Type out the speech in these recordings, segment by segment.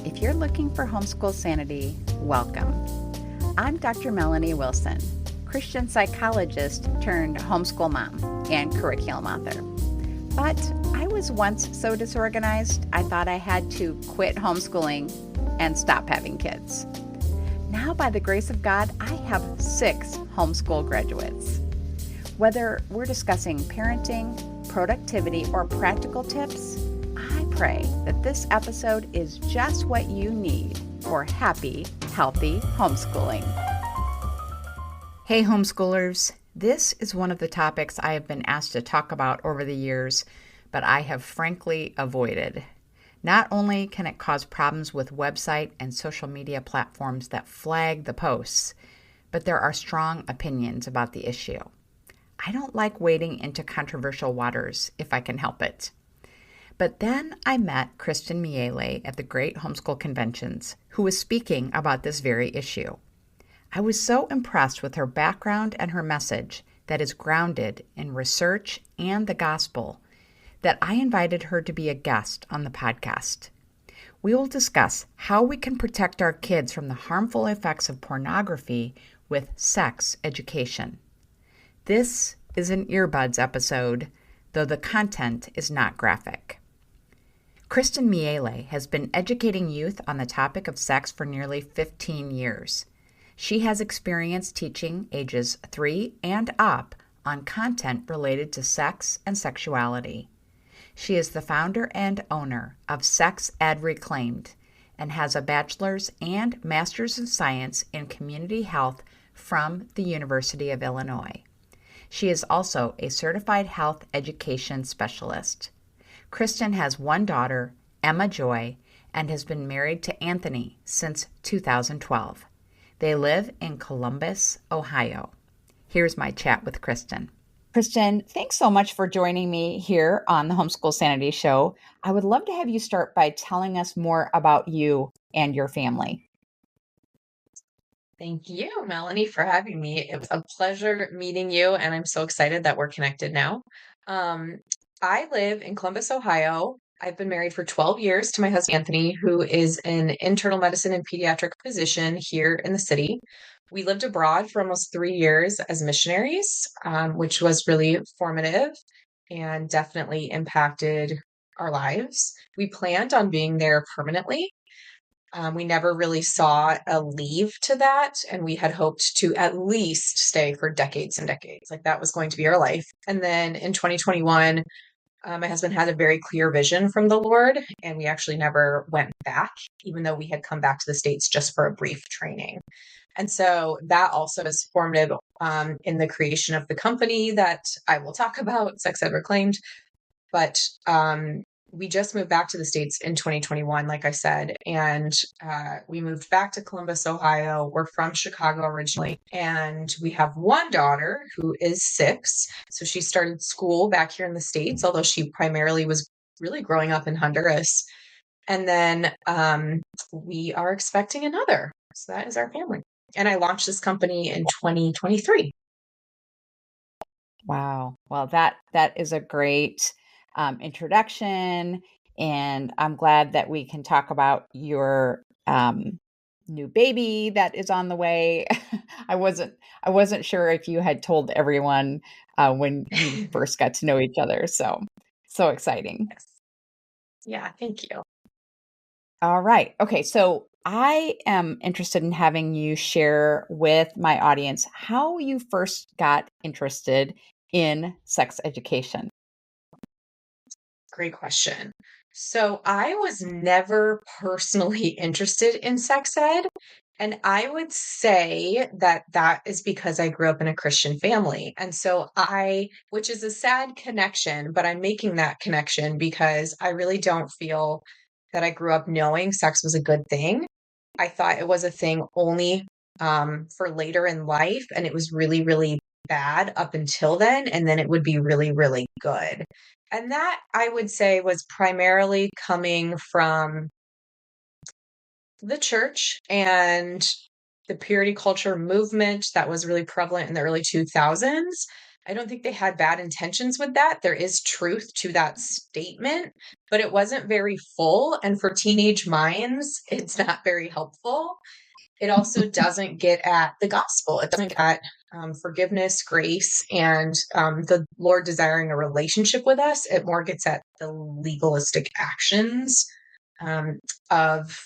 If you're looking for homeschool sanity, welcome. I'm Dr. Melanie Wilson, Christian psychologist turned homeschool mom and curriculum author. But I was once so disorganized, I thought I had to quit homeschooling and stop having kids. Now, by the grace of God, I have 6 homeschool graduates. Whether we're discussing parenting, productivity, or practical tips, I pray that this episode is just what you need for happy, healthy homeschooling. Hey homeschoolers, this is one of the topics I have been asked to talk about over the years, but I have frankly avoided. Not only can it cause problems with website and social media platforms that flag the posts, but there are strong opinions about the issue. I don't like wading into controversial waters if I can help it. But then I met Kristen Miele at the Great Homeschool Conventions, who was speaking about this very issue. I was so impressed with her background and her message that is grounded in research and the gospel that I invited her to be a guest on the podcast. We will discuss how we can protect our kids from the harmful effects of pornography with sex education. This is an earbuds episode, though the content is not graphic. Kristen Miele has been educating youth on the topic of sex for nearly 15 years. She has experience teaching ages 3 and up on content related to sex and sexuality. She is the founder and owner of Sex Ed Reclaimed and has a bachelor's and master's of science in community health from the University of Illinois. She is also a certified health education specialist. Kristen has one daughter, Emma Joy, and has been married to Anthony since 2012. They live in Columbus, Ohio. Here's my chat with Kristen. Kristen, thanks so much for joining me here on the Homeschool Sanity Show. I would love to have you start by telling us more about you and your family. Thank you, Melanie, for having me. It was a pleasure meeting you, and I'm so excited that we're connected now. I live in Columbus, Ohio. I've been married for 12 years to my husband, Anthony, who is an internal medicine and pediatric physician here in the city. We lived abroad for almost 3 years as missionaries, which was really formative and definitely impacted our lives. We planned on being there permanently. We never really saw a leave to that, and we had hoped to at least stay for decades and decades. Like that was going to be our life. And then in 2021, my husband had a very clear vision from the Lord, and we actually never went back, even though we had come back to the States just for a brief training. And so that also is formative in the creation of the company that I will talk about, Sex Ed Reclaimed. But we just moved back to the States in 2021, like I said, and we moved back to Columbus, Ohio. We're from Chicago originally, and we have one daughter who is 6. So she started school back here in the States, although she primarily was really growing up in Honduras. And then we are expecting another. So that is our family. And I launched this company in 2023. Wow. Well, that is a great introduction, and I'm glad that we can talk about your new baby that is on the way. I wasn't sure if you had told everyone when you first got to know each other. So exciting. Yes. Yeah, thank you. All right. Okay. So I am interested in having you share with my audience how you first got interested in sex education. Great question. So I was never personally interested in sex ed. And I would say that that is because I grew up in a Christian family. And so which is a sad connection, but I'm making that connection because I really don't feel that I grew up knowing sex was a good thing. I thought it was a thing only for later in life. And it was really, really bad up until then. And then it would be really, really good. And that I would say was primarily coming from the church and the purity culture movement that was really prevalent in the early 2000s. I don't think they had bad intentions with that. There is truth to that statement, but it wasn't very full. And for teenage minds, it's not very helpful. It also doesn't get at the gospel. It doesn't get at forgiveness, grace, and the Lord desiring a relationship with us. It more gets at the legalistic actions of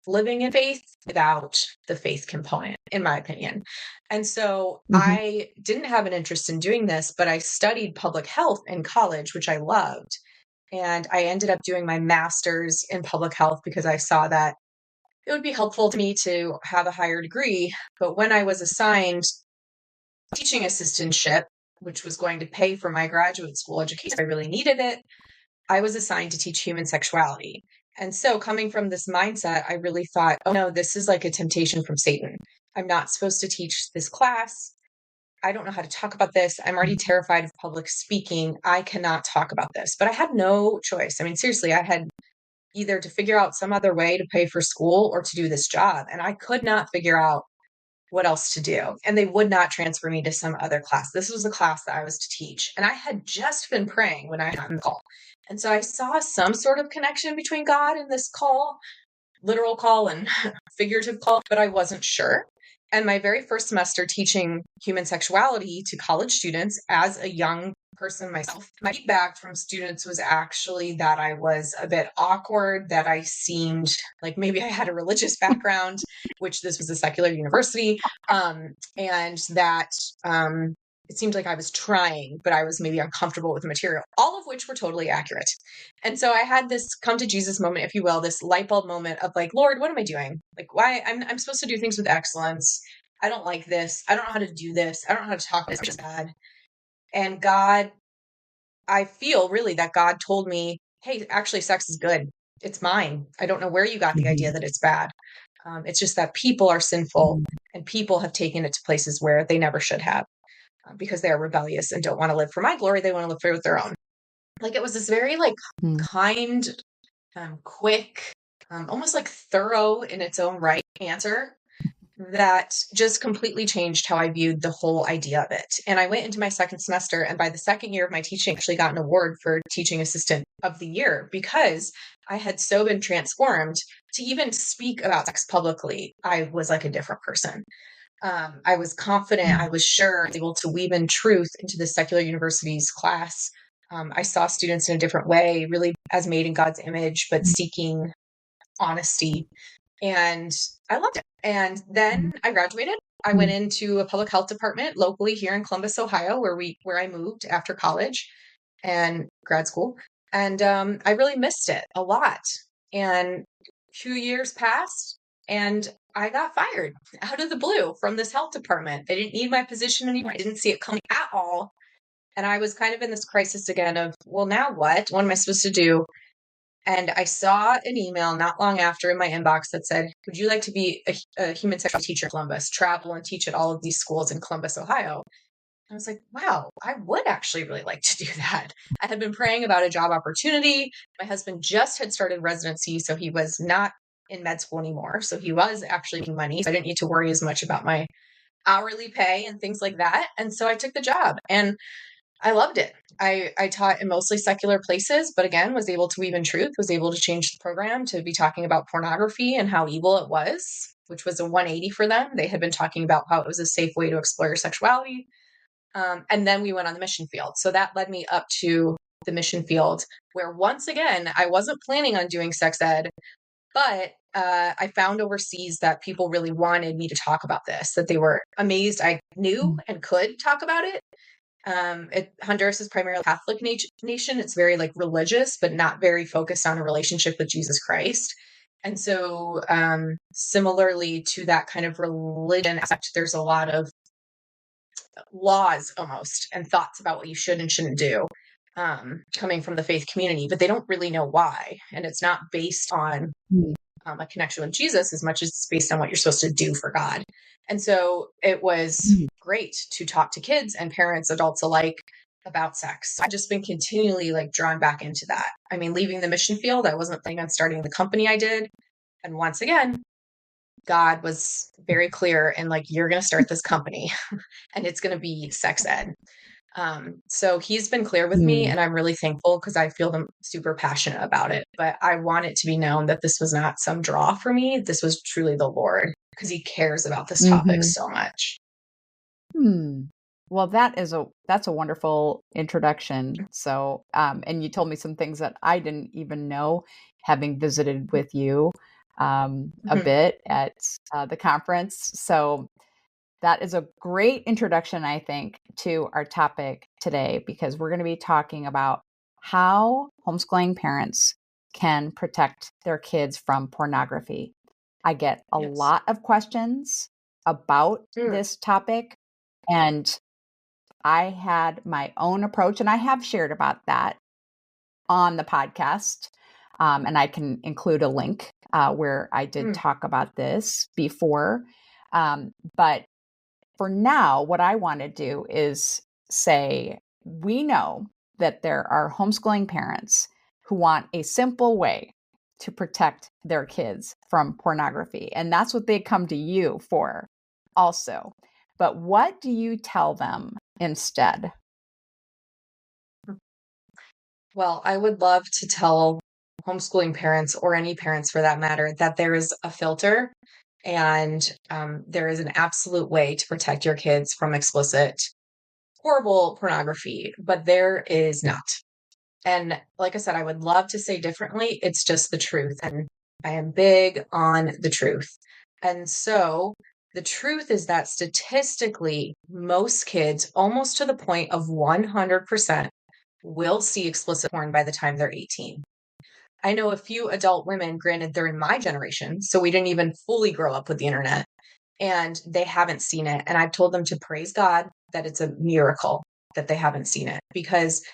living in faith without the faith component, in my opinion. And so I didn't have an interest in doing this, but I studied public health in college, which I loved. And I ended up doing my master's in public health because I saw that it would be helpful to me to have a higher degree. But when I was assigned teaching assistantship, which was going to pay for my graduate school education, if I really needed it, I was assigned to teach human sexuality. And so coming from this mindset, I really thought, oh no, this is like a temptation from Satan. I'm not supposed to teach this class. I don't know how to talk about this. I'm already terrified of public speaking. I cannot talk about this. But I had no choice. I mean, seriously, I had either to figure out some other way to pay for school or to do this job. And I could not figure out what else to do. And they would not transfer me to some other class. This was the class that I was to teach. And I had just been praying when I got the call. And so I saw some sort of connection between God and this call, literal call and figurative call, but I wasn't sure. And my very first semester teaching human sexuality to college students as a young person myself, my feedback from students was actually that I was a bit awkward, that I seemed like maybe I had a religious background, which this was a secular university, and that it seemed like I was trying, but I was maybe uncomfortable with the material, all of which were totally accurate. And so I had this come to Jesus moment, if you will, this light bulb moment of like, Lord, what am I doing? Like, why I'm supposed to do things with excellence. I don't like this. I don't know how to do this. I don't know how to talk this, which is bad. And God, I feel really that God told me, hey, actually, sex is good. It's mine. I don't know where you got the idea that it's bad. It's just that people are sinful and people have taken it to places where they never should have because they are rebellious and don't want to live for my glory. They want to live for their own. Like it was this very like kind, quick, almost like thorough in its own right answer that just completely changed how I viewed the whole idea of it. And I went into my second semester, and by the second year of my teaching, I actually got an award for Teaching Assistant of the Year because I had so been transformed to even speak about sex publicly. I was like a different person. I was confident, I was sure, I was able to weave in truth into the secular university's class. I saw students in a different way, really as made in God's image, but seeking honesty. And I loved it. And then I graduated. I went into a public health department locally here in Columbus, Ohio, where I moved after college and grad school. And I really missed it a lot. And 2 years passed, and I got fired out of the blue from this health department. They didn't need my position anymore. I didn't see it coming at all. And I was kind of in this crisis again of, well, now what? What am I supposed to do? And I saw an email not long after in my inbox that said, would you like to be a human sexuality teacher in Columbus, travel and teach at all of these schools in Columbus, Ohio? I was like, wow, I would actually really like to do that. I had been praying about a job opportunity. My husband just had started residency, so he was not in med school anymore. So he was actually making money. So I didn't need to worry as much about my hourly pay and things like that. And so I took the job and I loved it. I taught in mostly secular places, but again, was able to weave in truth, was able to change the program to be talking about pornography and how evil it was, which was a 180 for them. They had been talking about how it was a safe way to explore your sexuality. And then we went on the mission field. So that led me up to the mission field, where once again, I wasn't planning on doing sex ed, but I found overseas that people really wanted me to talk about this, that they were amazed I knew and could talk about it. Honduras is primarily a Catholic nation. It's very like religious, but not very focused on a relationship with Jesus Christ. And so similarly to that kind of religion aspect, there's a lot of laws almost and thoughts about what you should and shouldn't do coming from the faith community, but they don't really know why. And it's not based on a connection with Jesus as much as it's based on what you're supposed to do for God. And so it was great to talk to kids and parents, adults alike, about sex. I've just been continually like drawn back into that. I mean, leaving the mission field, I wasn't planning on starting the company I did. And once again, God was very clear and like, you're going to start this company and it's going to be sex ed. So he's been clear with me, Mm. and I'm really thankful because I feel super passionate about it. But I want it to be known that this was not some draw for me. This was truly the Lord because he cares about this topic Mhm. so much. Hmm. Well, that's a wonderful introduction. So, and you told me some things that I didn't even know, having visited with you a Mhm. bit at the conference. So that is a great introduction, I think, to our topic today, because we're going to be talking about how homeschooling parents can protect their kids from pornography. I get a Yes. lot of questions about Mm, this topic, and I had my own approach, and I have shared about that on the podcast. And I can include a link where I did mm. talk about this before. But for now, what I want to do is say we know that there are homeschooling parents who want a simple way to protect their kids from pornography. And that's what they come to you for also. But what do you tell them instead? Well, I would love to tell homeschooling parents, or any parents for that matter, that there is a filter and there is an absolute way to protect your kids from explicit, horrible pornography, but there is not. And like I said, I would love to say differently. It's just the truth. And I am big on the truth. And so the truth is that statistically, most kids, almost to the point of 100%, will see explicit porn by the time they're 18. I know a few adult women, granted, they're in my generation, so we didn't even fully grow up with the internet, and they haven't seen it. And I've told them to praise God that it's a miracle that they haven't seen it, because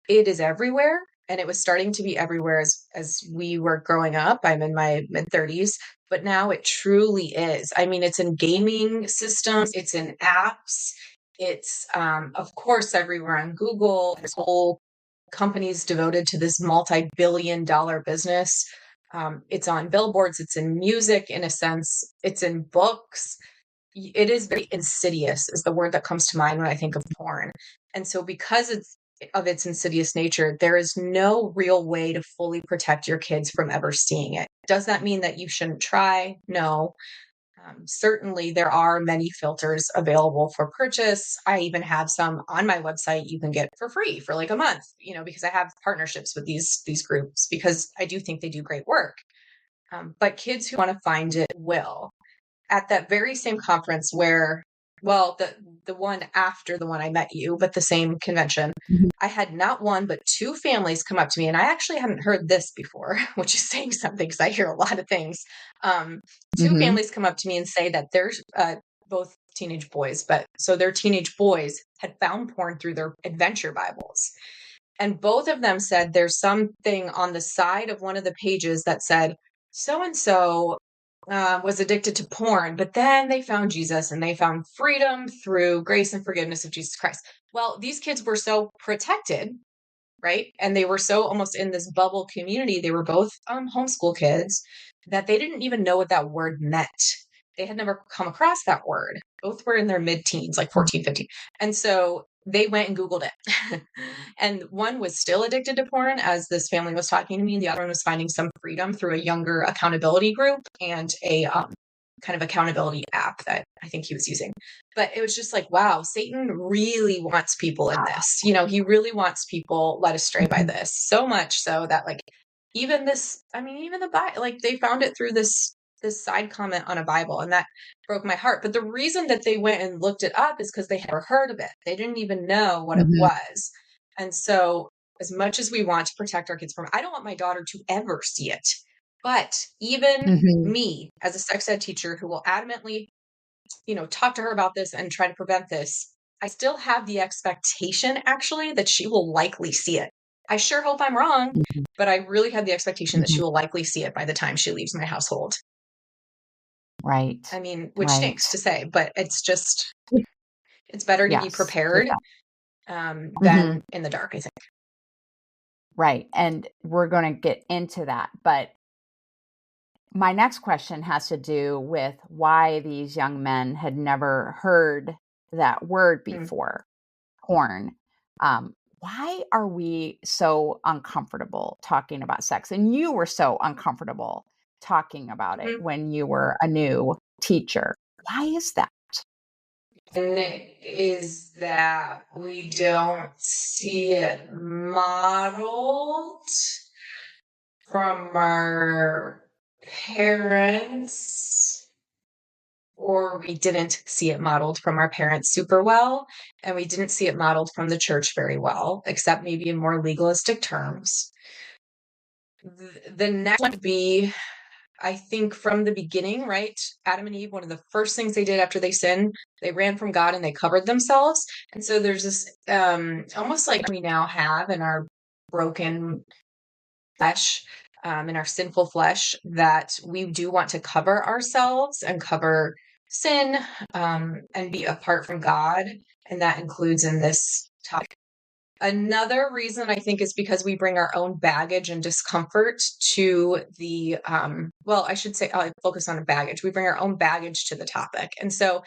it is everywhere, and it was starting to be everywhere as we were growing up. I'm in my mid-30s, but now it truly is. I mean, it's in gaming systems, it's in apps, it's of course everywhere on Google. There's whole companies devoted to this multi-billion-dollar business. It's on billboards, it's in music, in a sense, it's in books. It is very insidious, is the word that comes to mind when I think of porn. And so because it's of its insidious nature, there is no real way to fully protect your kids from ever seeing it. Does that mean that you shouldn't try? No. Certainly, there are many filters available for purchase. I even have some on my website you can get for free for like a month, because I have partnerships with these groups, because I do think they do great work. But kids who want to find it will. At that very same conference where, well, the one after the one I met you, but the same convention, Mhm. I had not one but two families come up to me, and I actually hadn't heard this before, which is saying something because I hear a lot of things. Two Mhm. families come up to me and say that there's both teenage boys, but so their teenage boys had found porn through their adventure Bibles. And both of them said there's something on the side of one of the pages that said, so and so was addicted to porn, but then they found Jesus and they found freedom through grace and forgiveness of Jesus Christ. Well, these kids were so protected, right? And they were so almost in this bubble community. They were both homeschool kids, that they didn't even know what that word meant. They had never come across that word. Both were in their mid teens, like 14, 15. And so they went and Googled it. And one was still addicted to porn, as this family was talking to me. The other one was finding some freedom through a younger accountability group and a kind of accountability app that I think he was using. But it was just like, wow, Satan really wants people in this. He really wants people led astray by Mhm. this. So much so that, like, even this, I mean, even the Bible, like, they found it through this side comment on a Bible, and that broke my heart. But the reason that they went and looked it up is because they had never heard of it. They didn't even know what it Mhm. was. And so, as much as we want to protect our kids from, I don't want my daughter to ever see it. But even Mhm. me, as a sex ed teacher who will adamantly, talk to her about this and try to prevent this, I still have the expectation, actually, that she will likely see it. I sure hope I'm wrong, Mhm. but I really have the expectation that she Mhm. will likely see it by the time she leaves my household. Right. I mean, which stinks Right. to say, but it's better to be Yes, it prepared does. Mhm. than in the dark, I think. Right. And we're going to get into that. But my next question has to do with why these young men had never heard that word Mm, before, porn. Why are we so uncomfortable talking about sex? And you were so uncomfortable talking about it Mhm. when you were a new teacher. Why is that? And it is that we don't see it modeled from our parents, or we didn't see it modeled from our parents super well, and we didn't see it modeled from the church very well, except maybe in more legalistic terms. The next one would be, I think, from the beginning, right? Adam and Eve, one of the first things they did after they sinned, they ran from God and they covered themselves. And so there's this almost like we now have in our broken flesh, in our sinful flesh, that we do want to cover ourselves and cover sin, and be apart from God. And that includes in this topic. Another reason I think is because we bring our own baggage and discomfort to the, well, I should say, I'll focus on baggage. We bring our own baggage to the topic. And so,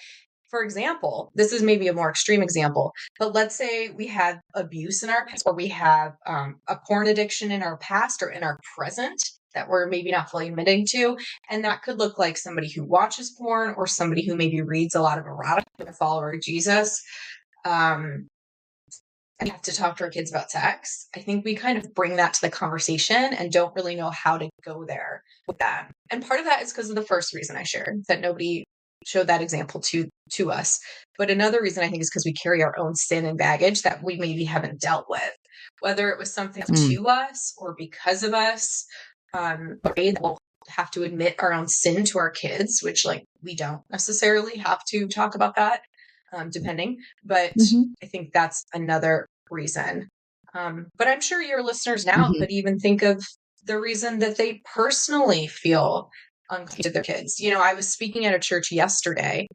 for example, this is maybe a more extreme example, but let's say we had abuse in our past, or we have a porn addiction in our past or in our present that we're maybe not fully admitting to. And that could look like somebody who watches porn or somebody who maybe reads a lot of erotica, a follower of Jesus. And have to talk to our kids about sex. I think we kind of bring that to the conversation and don't really know how to go there with that. And part of that is because of the first reason I shared, that nobody showed that example to us. But another reason I think is because we carry our own sin and baggage that we maybe haven't dealt with, whether it was something to us or because of us. We'll have to admit our own sin to our kids, which like we don't necessarily have to talk about that, depending. But Mhm. I think that's another reason. But I'm sure your listeners now Mhm. could even think of the reason that they personally feel uncomfortable to their kids. You know, I was speaking at a church yesterday,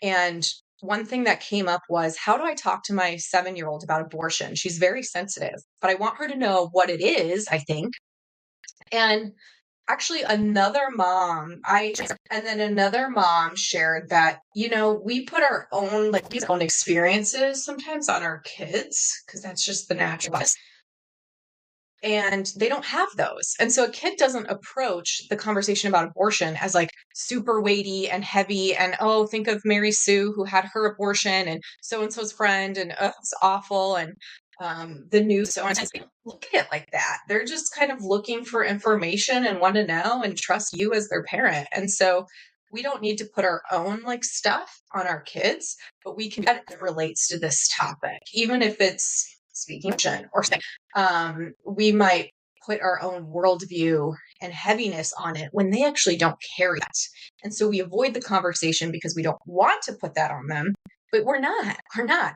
and one thing that came up was, how do I talk to my 7-year-old about abortion? She's very sensitive, but I want her to know what it is, I think. And actually another mom shared that, you know, we put our own own experiences sometimes on our kids because that's just the natural best, and they don't have those. And so a kid doesn't approach the conversation about abortion as like super weighty and heavy and, oh, think of Mary Sue who had her abortion and so's friend, and it's awful, and the news, so on. They don't look at it like that. They're just kind of looking for information and want to know and trust you as their parent. And so we don't need to put our own like stuff on our kids, but we can get it relates to this topic, even if it's speaking or something. We might put our own worldview and heaviness on it when they actually don't carry that. And so we avoid the conversation because we don't want to put that on them, but we're not.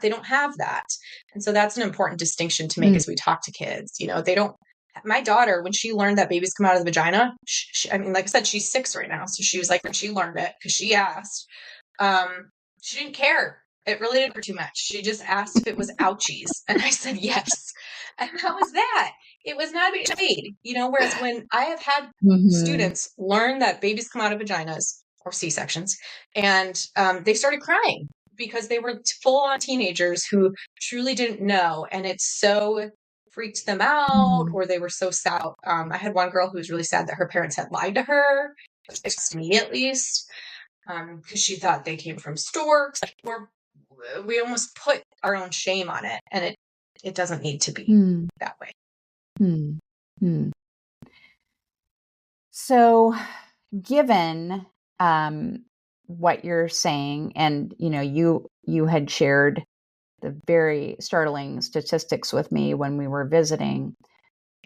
They don't have that. And so that's an important distinction to make Mm. as we talk to kids. You know, they don't. My daughter, when she learned that babies come out of the vagina, I mean, like I said, she's 6 right now. So she was like, when she learned it, because she asked, she didn't care. It really didn't hurt too much. She just asked if it was ouchies. And I said, yes. And how was that? It was not a big shade, you know, whereas when I have had Mhm. students learn that babies come out of vaginas or C-sections, and they started crying because they were full-on teenagers who truly didn't know. And it so freaked them out, Mhm. or they were so sad. I had one girl who was really sad that her parents had lied to her, to me at least, because she thought they came from storks. We almost put our own shame on it, and it doesn't need to be Mm. that way. Mm. Mm. So, given what you're saying, and you had shared the very startling statistics with me when we were visiting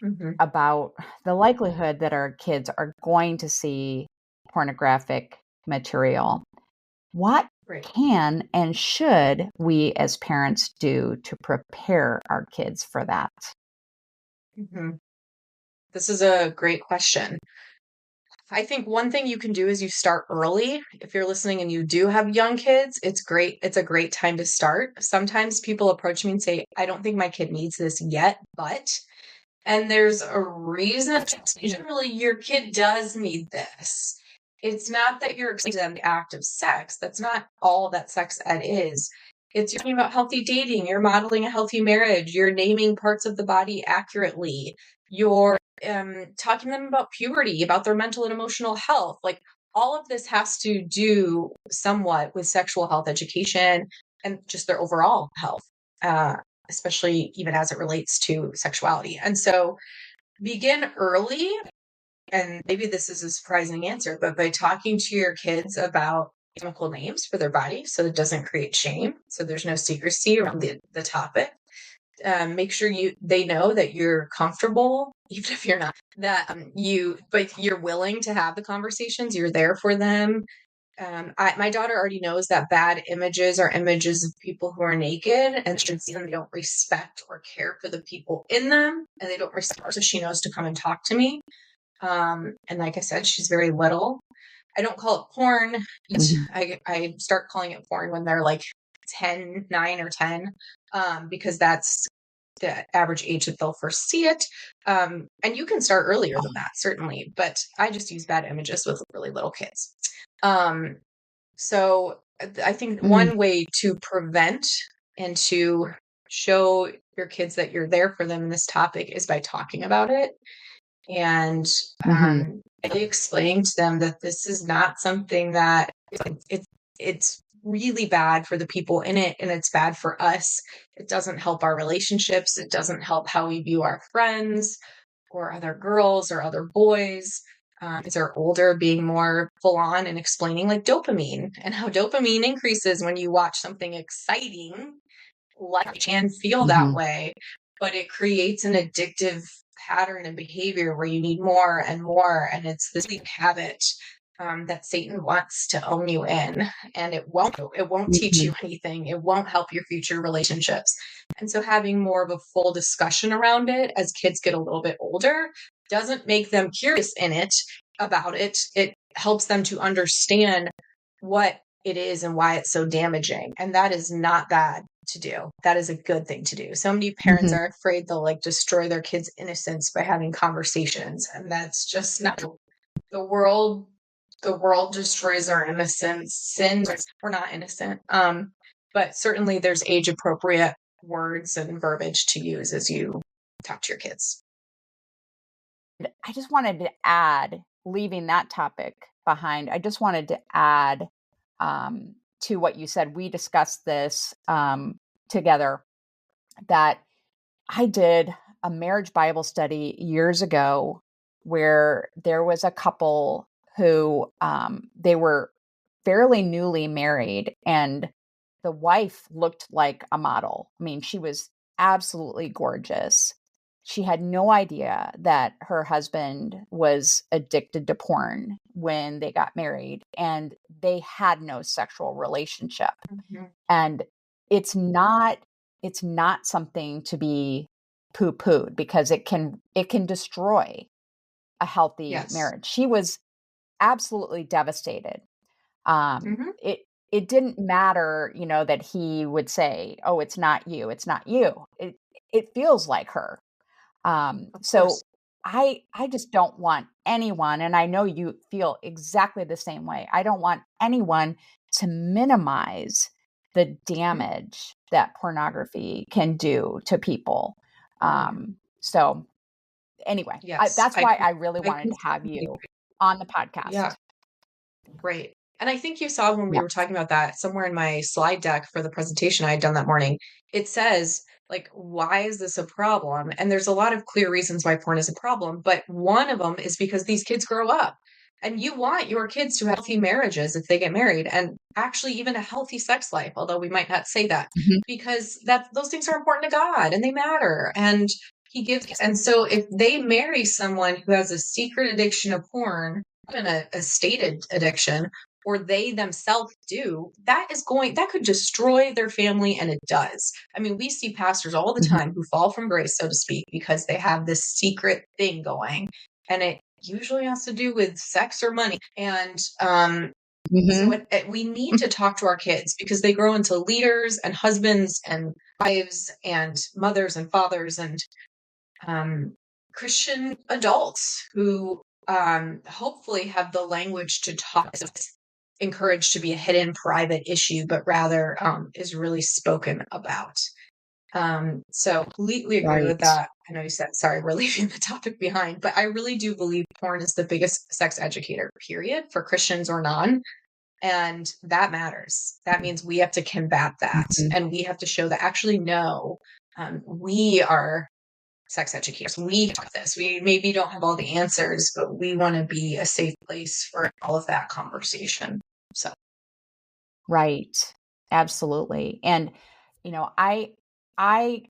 Mm-hmm. about the likelihood that our kids are going to see pornographic material. What Right. can and should we as parents do to prepare our kids for that? Mm-hmm. This is a great question. I think one thing you can do is you start early. If you're listening and you do have young kids, it's great. It's a great time to start. Sometimes people approach me and say, I don't think my kid needs this yet, but, and there's a reason. Generally, your kid does need this. It's not that you're explaining to them the act of sex. That's not all that sex ed is. It's talking about healthy dating. You're modeling a healthy marriage. You're naming parts of the body accurately. You're talking to them about puberty, about their mental and emotional health. Like all of this has to do somewhat with sexual health education and just their overall health, uh, especially even as it relates to sexuality. And so begin early. And maybe this is a surprising answer, but by talking to your kids about chemical names for their body so it doesn't create shame, so there's no secrecy around the topic. Make sure they know that you're comfortable, even if you're not, that but you're willing to have the conversations, you're there for them. My daughter already knows that bad images are images of people who are naked, and they don't respect or care for the people in them, and they don't respect, so she knows to come and talk to me. And like I said, she's very little. I don't call it porn. I start calling it porn when they're like 9 or 10, because that's the average age that they'll first see it. And you can start earlier than that, certainly, but I just use bad images with really little kids. So I think one way to prevent and to show your kids that you're there for them in this topic is by talking about it. And explaining to them that this is not something that it's really bad for the people in it, and it's bad for us. It doesn't help our relationships. It doesn't help how we view our friends or other girls or other boys. Kids are older, being more full on and explaining like dopamine and how dopamine increases when you watch something exciting, like can feel that way, but it creates an addictive pattern and behavior where you need more and more, and it's this habit that Satan wants to own you in, and it won't teach you anything. It won't help your future relationships. And so having more of a full discussion around it as kids get a little bit older doesn't make them curious about it. It helps them to understand what it is and why it's so damaging. And that is not bad to do. That is a good thing to do. So many parents are afraid they'll like destroy their kids' innocence by having conversations. And that's just not the world. The world destroys our innocence. Sin, we're not innocent. But certainly there's age appropriate words and verbiage to use as you talk to your kids. I just wanted to add, leaving that topic behind, I just wanted to add to what you said. We discussed this together, that I did a marriage Bible study years ago where there was a couple who they were fairly newly married, and the wife looked like a model. I mean, she was absolutely gorgeous. She had no idea that her husband was addicted to porn when they got married, and they had no sexual relationship. And it's not something to be poo-pooed, because it can destroy a healthy marriage. She was absolutely devastated. It didn't matter, that he would say, "Oh, it's not you. It's not you." It feels like her. So I just don't want anyone, and I know you feel exactly the same way. I don't want anyone to minimize the damage that pornography can do to people. So anyway, that's why I really wanted to have you on the podcast. Yeah. Great. And I think you saw when we were talking about that somewhere in my slide deck for the presentation I had done that morning, it says, like, why is this a problem? And there's a lot of clear reasons why porn is a problem, but one of them is because these kids grow up. And you want your kids to have healthy marriages if they get married, and actually even a healthy sex life, although we might not say that, because those things are important to God and they matter. And and so if they marry someone who has a secret addiction to porn, even a stated addiction, or they themselves do, that could destroy their family, and it does. I mean, we see pastors all the time who fall from grace, so to speak, because they have this secret thing going, and it usually has to do with sex or money. And so we need to talk to our kids, because they grow into leaders and husbands and wives and mothers and fathers and Christian adults who hopefully have the language to talk. encouraged to be a hidden private issue, but rather is really spoken about. So completely agree with Right. that. I know you said, sorry, we're leaving the topic behind, but I really do believe porn is the biggest sex educator, period, for Christians or non. And that matters. That means we have to combat that. Mhm. And we have to show that actually, no, we are sex educators. We got this. We maybe don't have all the answers, but we want to be a safe place for all of that conversation. So, Right. Absolutely. And, I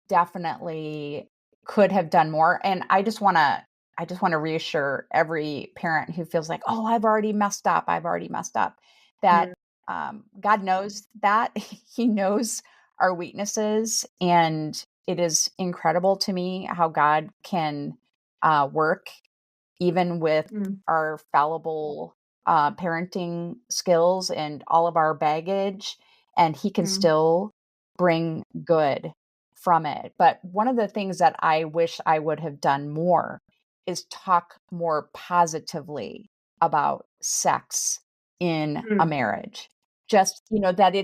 definitely could have done more. And I just want to reassure every parent who feels like, "Oh, I've already messed up," that mm, God knows that. He knows our weaknesses, and it is incredible to me how God can work even with mm, our fallible parenting skills and all of our baggage, and He can mm, still bring good from it. But one of the things that I wish I would have done more is talk more positively about sex in a mm, marriage. Just, that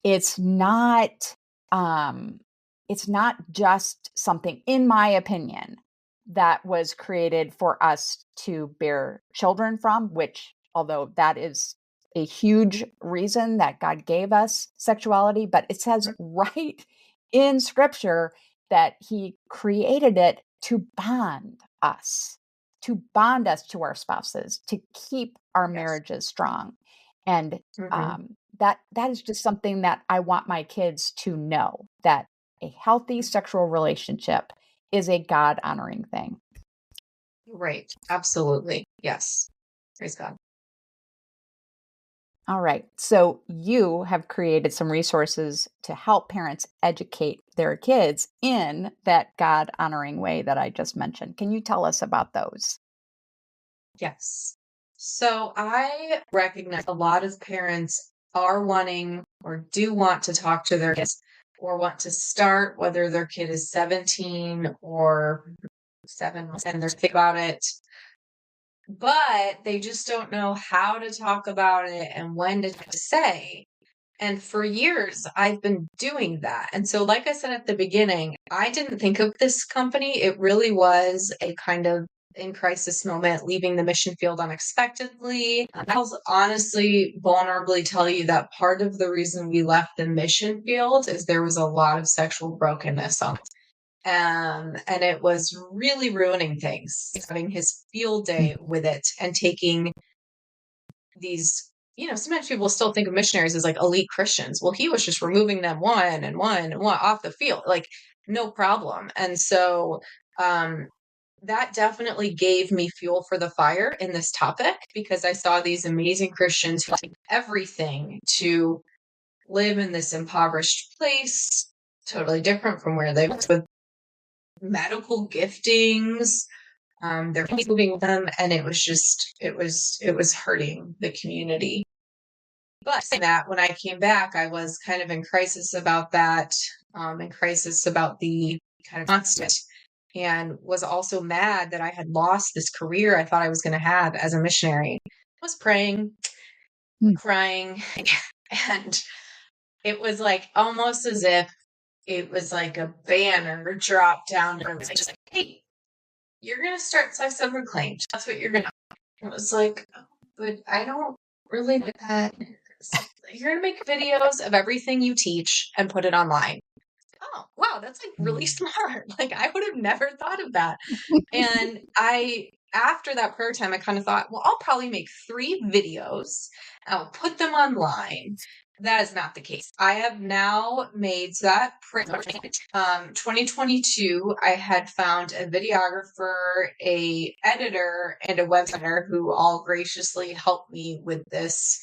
it's not um it's not just something, in my opinion, that was created for us to bear children from, which, although that is a huge reason that God gave us sexuality, but it says mm, right in scripture that he created it to bond us to our spouses, to keep our yes. marriages strong. And Hmm. that is just something that I want my kids to know, that a healthy sexual relationship is a God honoring thing. Right. Absolutely. Yes. Praise God. All right. So you have created some resources to help parents educate their kids in that God honoring way that I just mentioned. Can you tell us about those? Yes. So I recognize a lot of parents are wanting or do want to talk to their kids or want to start, whether their kid is 17 or 7 months and they're thinking about it, but they just don't know how to talk about it and when to say. And for years, I've been doing that. And so, like I said at the beginning, I didn't think of this company. It really was a kind of in crisis moment, leaving the mission field unexpectedly. I'll honestly, vulnerably tell you that part of the reason we left the mission field is there was a lot of sexual brokenness on it. And it was really ruining things. Having his field Mm. day with it and taking these, sometimes people still think of missionaries as like elite Christians. Well, he was just removing them one and one and one off the field, like no problem. And so um, that definitely gave me fuel for the fire in this topic because I saw these amazing Christians who did everything to live in this impoverished place, totally different from where they lived with medical giftings. They're moving with them, and it was just it was hurting the community. But saying that, when I came back, I was kind of in crisis about that, in crisis about the kind of constant, and was also mad that I had lost this career I thought I was going to have as a missionary. I was praying, Mm. crying, and it was like almost as if it was like a banner dropped down, and it was just like, "Hey, you're going to start Sex Unreclaimed. That's what you're going to." It was like, "Oh, but I don't really do that." You're gonna make videos of everything you teach and put it online. Oh, wow, that's like really Mm. smart. Like I would have never thought of that. And after that prayer time, I kind of thought, well, I'll probably make 3 videos. I'll put them online. That is not the case. I have now made that 2022. I had found a videographer, a editor, and a webdesigner who all graciously helped me with this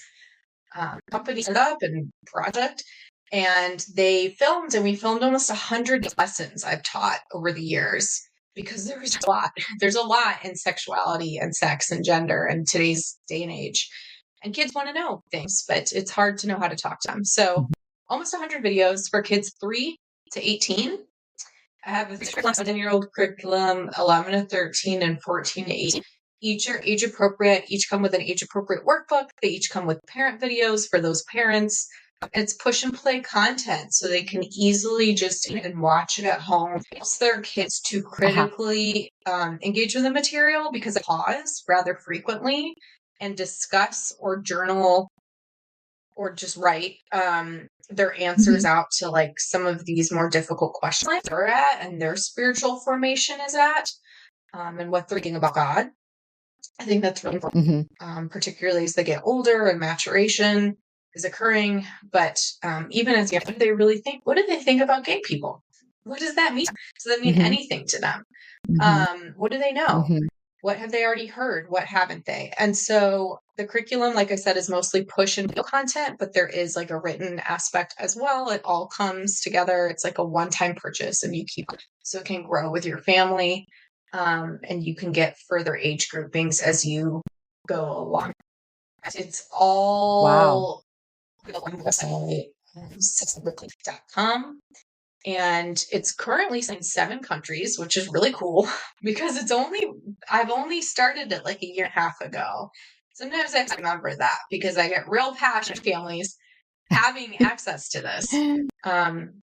company set up and project. And we filmed almost 100 lessons I've taught over the years because there was a lot. There's a lot in sexuality and sex and gender in today's day and age. And kids want to know things, but it's hard to know how to talk to them. So almost 100 videos for kids 3 to 18. I have a 7-year-old curriculum, 11 to 13, and 14 to 18. Each are age appropriate, each come with an age appropriate workbook. They each come with parent videos for those parents. It's push and play content, so they can easily just even watch it at home. It helps their kids to Uh-huh. critically engage with the material because they pause rather frequently and discuss or journal or just write their answers Mhm. out to like some of these more difficult questions they're at and their spiritual formation is at, and what they're thinking about God. I think that's really important, Mhm. particularly as they get older and maturation is occurring. But even as young, what do they really think? What do they think about gay people? What does that mean? Does that mean Mhm. anything to them? Mhm. What do they know? Mhm. What have they already heard? What haven't they? And so the curriculum, like I said, is mostly push and pull content, but there is like a written aspect as well. It all comes together. It's like a one-time purchase and you keep it so it can grow with your family. And you can get further age groupings as you go along. It's Wow. all on the website, sexedwithclick.com. And it's currently in 7 countries, which is really cool because I've only started it like a year and a half ago. Sometimes I have to remember that because I get real passionate families having access to this. Um,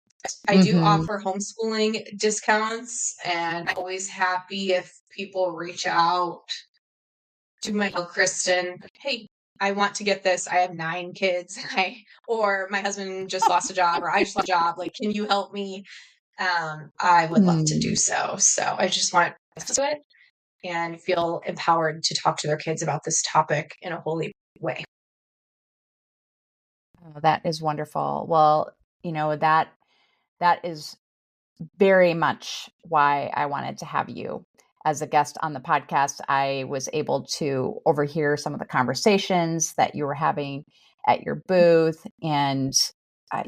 I do Mhm. offer homeschooling discounts, and I'm always happy if people reach out to my Kristen. Hey, I want to get this. I have 9 kids. Or my husband just lost a job, or I just lost a job. Like, can you help me? I would love to do Mm. so. So I just want to do it and feel empowered to talk to their kids about this topic in a holy way. Oh, that is wonderful. Well, that is very much why I wanted to have you as a guest on the podcast. I was able to overhear some of the conversations that you were having at your booth, and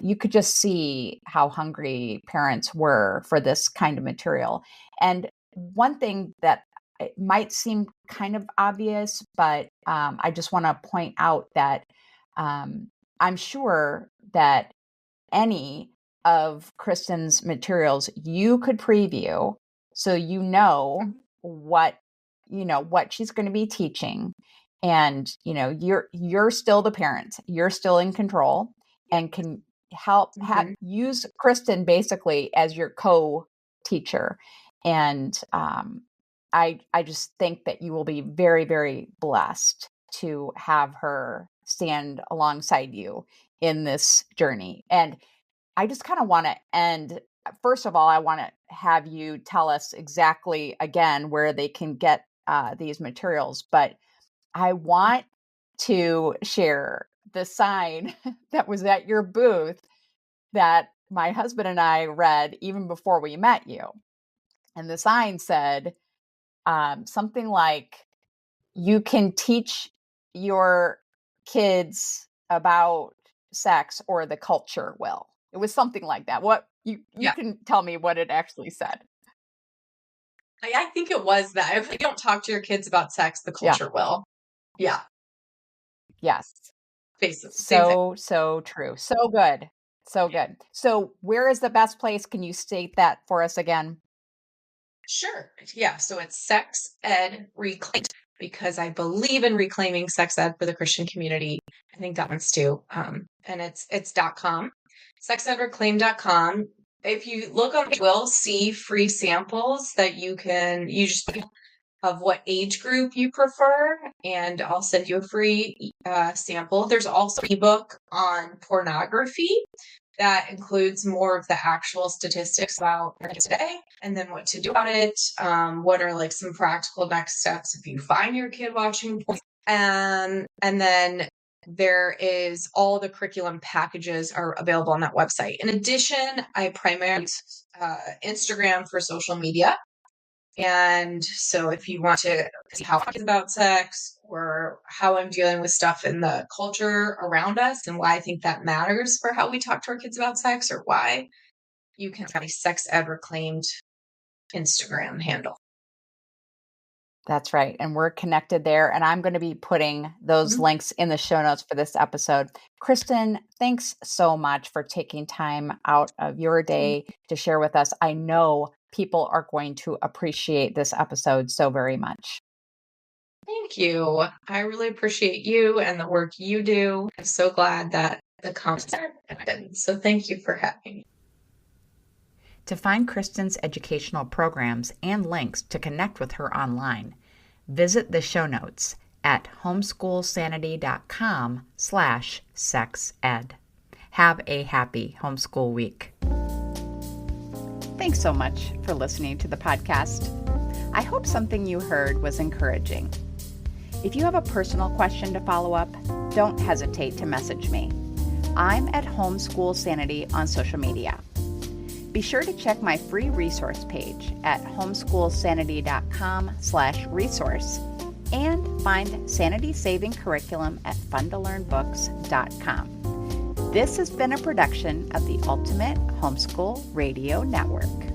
you could just see how hungry parents were for this kind of material. And one thing that it might seem kind of obvious, but I just want to point out that um, I'm sure that any of Kristen's materials you could preview so what what she's going to be teaching, and you're still the parent, you're still in control, and can help Mm-hmm. use Kristen basically as your co-teacher. And I just think that you will be very, very blessed to have her stand alongside you in this journey. And I just kind of want to end. First of all, I want to have you tell us exactly again where they can get these materials, but I want to share the sign that was at your booth that my husband and I read even before we met you. And the sign said something like, you can teach your kids about sex or the culture will. It was something like that. What you Yeah. can tell me what it actually said. I think it was that. If you don't talk to your kids about sex, the Yeah. culture will. Yeah. Yes. Basically, same thing. So true. So good. So good. So where is the best place? Can you state that for us again? Sure. Yeah. So it's Sex Ed Reclaimed because I believe in reclaiming sex ed for the Christian community. I think that one's too. And it's .com, sexedreclaimed.com. If you look on, you will see free samples that you just of what age group you prefer, and I'll send you a free sample. There's also an ebook on pornography that includes more of the actual statistics about today and then what to do about it. What are like some practical next steps if you find your kid watching porn? And then there is all the curriculum packages are available on that website. In addition, I primarily use Instagram for social media. And so if you want to see how I'm about sex or how I'm dealing with stuff in the culture around us and why I think that matters for how we talk to our kids about sex or why, you can find a Sex Ed Reclaimed Instagram handle. That's right. And we're connected there. And I'm going to be putting those Mhm. links in the show notes for this episode. Kristen, thanks so much for taking time out of your day to share with us. I know people are going to appreciate this episode so very much. Thank you. I really appreciate you and the work you do. I'm so glad that the content connected. So thank you for having me. To find Kristen's educational programs and links to connect with her online, visit the show notes at homeschoolsanity.com/sexed. Have a happy homeschool week. Thanks so much for listening to the podcast. I hope something you heard was encouraging. If you have a personal question to follow up, don't hesitate to message me. I'm at Homeschool Sanity on social media. Be sure to check my free resource page at homeschoolsanity.com/resource and find sanity-saving curriculum at funtolearnbooks.com. This has been a production of the Ultimate Homeschool Radio Network.